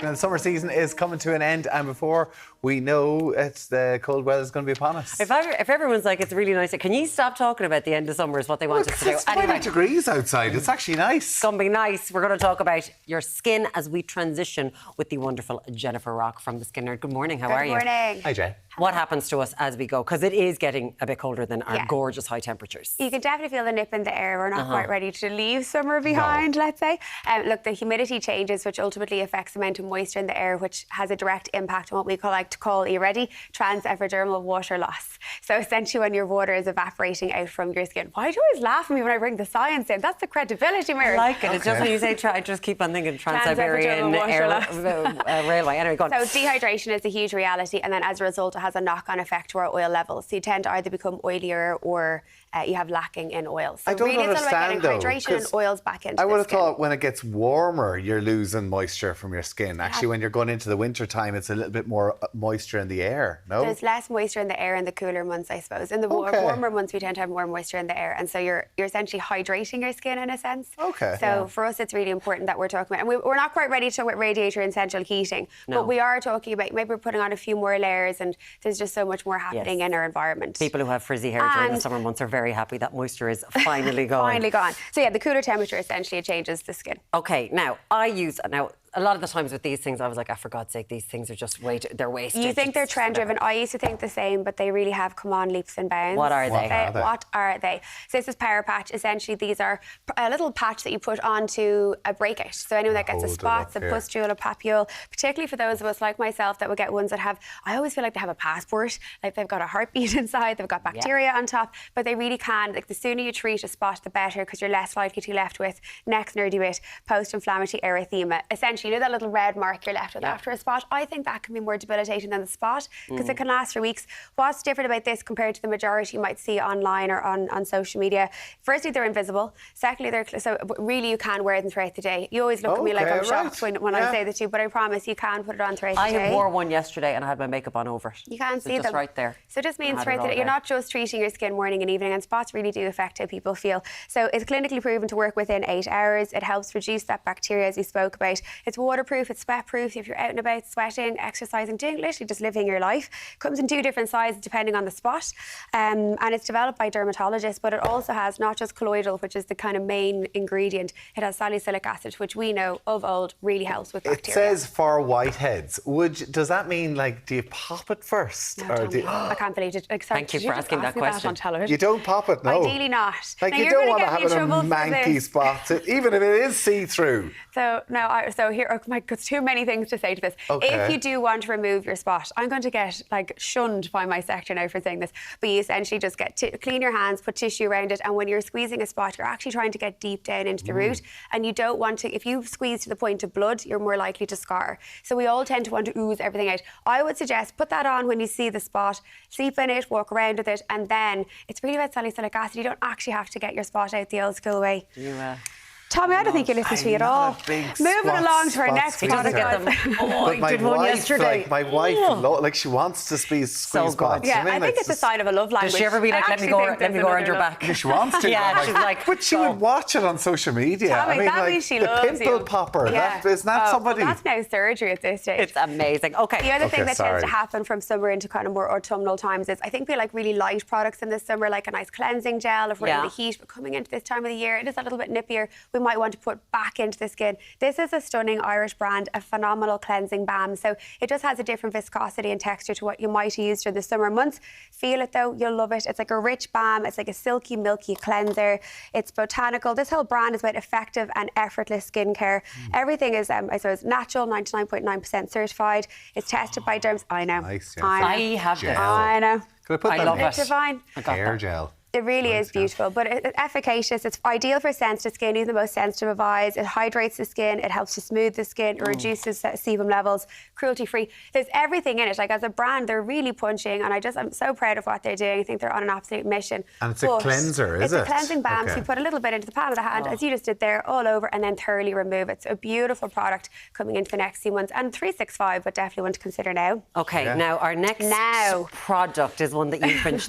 And the summer season is coming to an end, and before we know it's the cold weather is going to be upon us. If everyone's like, it's really nice, can you stop talking about the end of summer is what they want us to do? It's 20 degrees outside. It's actually nice. It's going to be nice. We're going to talk about your skin as we transition with the wonderful Jennifer Rock from The Skin Nerd. Good morning. How are you? Good morning. Hi, Jen. What happens to us as we go? Because it is getting a bit colder than our gorgeous high temperatures. You can definitely feel the nip in the air. We're not quite ready to leave summer behind, let's say. Look, the humidity changes, which ultimately affects the amount of moisture in the air, which has a direct impact on what we like to call, are you ready? Trans-epidermal water loss. So essentially when your water is evaporating out from your skin. Why do you always laugh at me when I bring the science in? That's the credibility, Mary. I like it. It's just when you say I just keep on thinking Trans-Siberian Railway. Anyway, go on. So dehydration is a huge reality, and then as a result it has a knock-on effect to our oil levels. So you tend to either become oilier or you have lacking in oils. So I don't really understand, it's all about getting hydration and oils back into I would the have skin. thought when it gets warmer, you're losing moisture from your skin. Actually, when you're going into the winter time, it's a little bit more moisture in the air, no? There's less moisture in the air in the cooler months, I suppose. In the warmer months, we tend to have more moisture in the air. And so you're essentially hydrating your skin in a sense. Okay. So for us, it's really important that we're talking about, and we're not quite ready to talk about radiator and central heating, but we are talking about maybe we're putting on a few more layers, and there's just so much more happening in our environment. People who have frizzy hair during the summer months are very happy that moisture is finally gone. Finally gone. So yeah, the cooler temperature essentially changes the skin. Okay, now a lot of the times with these things, I was like, for God's sake, these things are just they're wasted. You think they're trend-driven. I used to think the same, but they really have come on leaps and bounds. What are they? What are they? So this is Power Patch. Essentially, these are a little patch that you put onto a breakout. So anyone that gets a spot, a pustule, a papule, particularly for those of us like myself that will get ones that have, I always feel like they have a passport, like they've got a heartbeat inside, they've got bacteria on top, but they really can. Like the sooner you treat a spot, the better, because you're less likely to be left with, next nerdy bit, post-inflammatory erythema. Essentially, you know that little red mark you're left with after a spot? I think that can be more debilitating than the spot because it can last for weeks. What's different about this compared to the majority you might see online or on social media? Firstly, they're invisible. Secondly, so really you can wear them throughout the day. You always look at me like I'm shocked when I say that to you, but I promise you can put it on throughout the day. I wore one yesterday and I had my makeup on over it. You can't see them. Just right there. So it just means throughout the day, you're not just treating your skin morning and evening, and spots really do affect how people feel. So it's clinically proven to work within 8 hours. It helps reduce that bacteria, as we spoke about. It's waterproof, it's sweat-proof. If you're out and about, sweating, exercising, literally just living your life. Comes in 2 different sizes depending on the spot. And it's developed by dermatologists, but it also has not just colloidal, which is the kind of main ingredient. It has salicylic acid, which we know of old really helps with bacteria. It says for whiteheads. Does that mean, like, do you pop it first? No, I can't believe it. Like, sorry, thank you for asking that question. On television? You don't pop it, no. Ideally not. Like, now, you don't want to have a manky spot, even if it is see-through. So here, oh my God, too many things to say to this. Okay. If you do want to remove your spot, I'm going to get shunned by my sector now for saying this, but you essentially just clean your hands, put tissue around it, and when you're squeezing a spot, you're actually trying to get deep down into the root, and you don't want to, if you squeeze to the point of blood, you're more likely to scar. So we all tend to want to ooze everything out. I would suggest put that on when you see the spot, sleep in it, walk around with it, and then it's really about salicylic acid. You don't actually have to get your spot out the old school way. Tommy, I don't think you listen to me at all. Moving along to our next product. I did one yesterday. My wife, she wants to squeeze spots. Yeah, I think it's a sign of a love language. Does she ever be like, let me go around your back? Yeah, she wants to. Yeah, she's like, but she would watch it on social media. Tommy, that means she loves you. The pimple popper. Yeah. Isn't that somebody? Well, that's now surgery at this stage. It's amazing. Okay. The other thing that tends to happen from summer into kind of more autumnal times is I think we like really light products in the summer, like a nice cleansing gel if we're in the heat. But coming into this time of the year, it is a little bit nippier. We might want to put back into the skin. This is a stunning Irish brand, a phenomenal cleansing balm. So it just has a different viscosity and texture to what you might use during the summer months. Feel it though, you'll love it. It's like a rich balm. It's like a silky, milky cleanser. It's botanical. This whole brand is about effective and effortless skincare. Everything is, I suppose, natural, 99.9% certified. It's tested by derms. I know. Nice, I have this. I know. Could I put that love in? it. It's divine. Hair gel. It really is beautiful, but it's efficacious. It's ideal for sensitive skin, even the most sensitive of eyes. It hydrates the skin, it helps to smooth the skin, it reduces sebum levels, cruelty-free. There's everything in it. Like, as a brand, they're really punching, and I'm so proud of what they're doing. I think they're on an absolute mission. And it's a cleanser, is it? It's a cleansing balm, so you put a little bit into the palm of the hand, as you just did there, all over, and then thoroughly remove it. It's a beautiful product coming into the next few months, and 365, but definitely one to consider now. Okay, now our next product is one that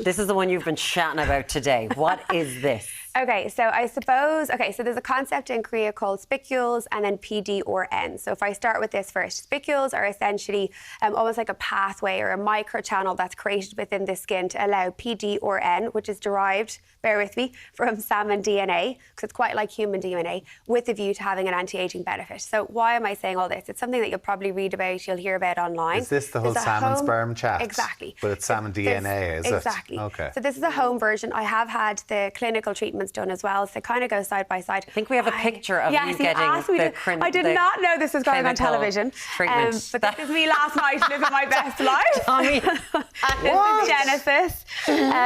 this is the one you've been chatting about today. What is this? Okay, so I suppose, so there's a concept in Korea called spicules and then PD or N. So if I start with this first, spicules are essentially almost like a pathway or a microchannel that's created within the skin to allow PD or N, which is derived, bear with me, from salmon DNA, because it's quite like human DNA, with a view to having an anti-aging benefit. So why am I saying all this? It's something that you'll probably read about, you'll hear about online. Is this the whole salmon sperm chat? Exactly. But it's salmon DNA, is it? Exactly. Okay. So this is a home version. I have had the clinical treatments done as well, so they kind of go side by side. I think we have a picture of you getting I did not know this was going on television. Treatment. But this is me last night living my best life. Tommy. This is Genesis.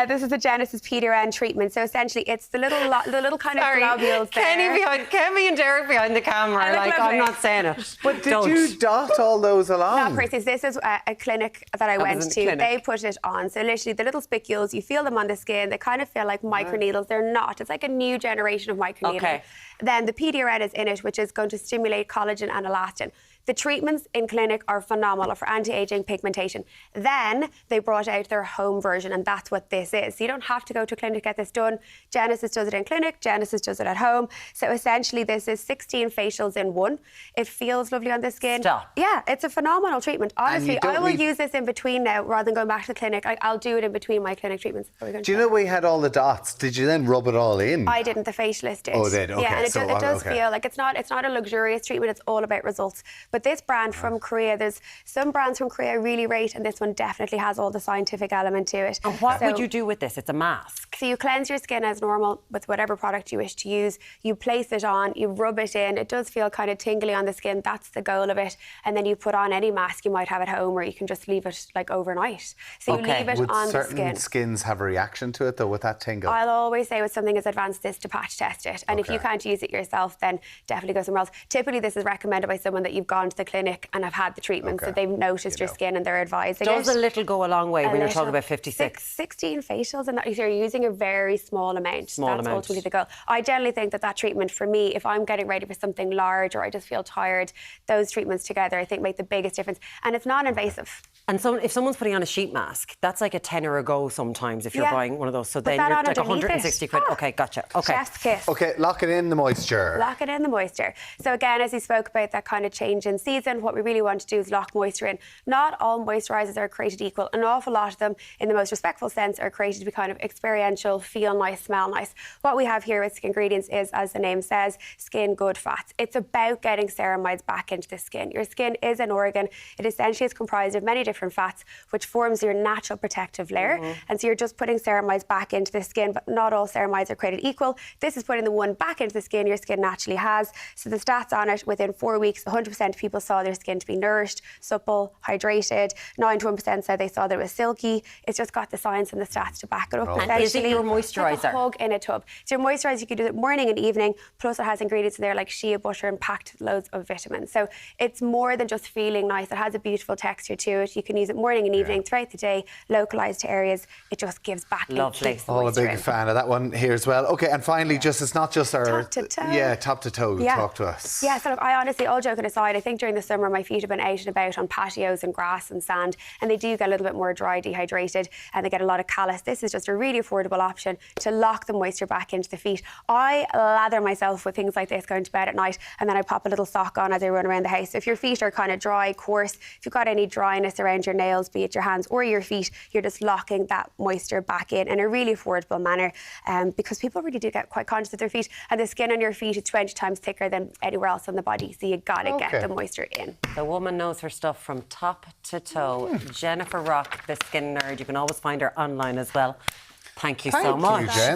This is the Genesis PDRN treatment. So essentially, it's the little kind of globules there. Kenny and Derek behind the camera. Like, I'm not saying it. But did you dot all those along? Not Percy. This is a clinic that I went to. They put it on. So literally, the little spicules, you feel them on the skin. They kind of feel like microneedles. They're not. It's like a new generation of microneedle. Okay. Then the PDRN is in it, which is going to stimulate collagen and elastin. The treatments in clinic are phenomenal for anti-aging pigmentation. Then they brought out their home version, and that's what this is. So you don't have to go to clinic to get this done. Genesis does it in clinic, Genesis does it at home. So essentially this is 16 facials in one. It feels lovely on the skin. Stop. Yeah, it's a phenomenal treatment. Honestly, I will use this in between now rather than going back to the clinic. I'll do it in between my clinic treatments. Do you know we had all the dots? Did you then rub it all in? I didn't, the facialist did. Oh, did? Okay. Yeah, and it does feel like it's not a luxurious treatment, it's all about results. But this brand from Korea, there's some brands from Korea I really rate, and this one definitely has all the scientific element to it. And what would you do with this? It's a mask. So you cleanse your skin as normal with whatever product you wish to use. You place it on, you rub it in. It does feel kind of tingly on the skin. That's the goal of it. And then you put on any mask you might have at home, or you can just leave it like overnight. So you leave it on the skin. Would certain skins have a reaction to it though with that tingle? I'll always say with something as advanced as this to patch test it. And if you can't use it yourself, then definitely go somewhere else. Typically this is recommended by someone that you've gone to the clinic and have had the treatment, so they've noticed your skin and they're advising Does a little go a long way when you're talking about 56? 16 facials, and that if you're using a very small amount. That's ultimately the goal. I generally think that treatment for me, if I'm getting ready for something large or I just feel tired, those treatments together I think make the biggest difference. And it's non-invasive. And so if someone's putting on a sheet mask, that's like a tenner a go sometimes if you're buying one of those. So then you're like 160 quid. Okay, gotcha. Okay. Chef's kiss. Okay, lock it in the moisture. Lock it in the moisture. So again, as you spoke about that kind of change in season, what we really want to do is lock moisture in. Not all moisturisers are created equal. An awful lot of them, in the most respectful sense, are created to be kind of experiential, feel nice, smell nice. What we have here with ingredients is, as the name says, skin good fats. It's about getting ceramides back into the skin. Your skin is an organ. It essentially is comprised of many different fats, which forms your natural protective layer. And so you're just putting ceramides back into the skin, but not all ceramides are created equal. This is putting the one back into the skin your skin naturally has. So the stats on it, within 4 weeks, 100% of people saw their skin to be nourished, supple, hydrated. 91% said they saw that it was silky. It's just got the science and the stats to back it up. And is it your moisturiser? Like a hug in a tub. So your moisturiser, you can do it morning and evening, plus it has ingredients in there like shea butter and packed with loads of vitamins. So it's more than just feeling nice. It has a beautiful texture to it. You can use it morning and evening throughout the day, localised to areas. It just gives back. Lovely. Oh, a big fan of that one here as well. Okay, and finally, just it's not just our top to toe. Yeah, top to toe. Yeah. Talk to us. Yeah, so look, I honestly, all joking aside, I think during the summer my feet have been out and about on patios and grass and sand, and they do get a little bit more dry, dehydrated, and they get a lot of callus. This is just a really affordable option to lock the moisture back into the feet. I lather myself with things like this going to bed at night, and then I pop a little sock on as I run around the house. So if your feet are kind of dry, coarse, if you've got any dryness around your nails, be it your hands or your feet, you're just locking that moisture back in a really affordable manner, because people really do get quite conscious of their feet, and the skin on your feet is 20 times thicker than anywhere else on the body, so you gotta get the moisture in. The woman knows her stuff from top to toe. Jennifer Rock, the skin nerd. You can always find her online as well. Thank you so much. Thank you, Jen.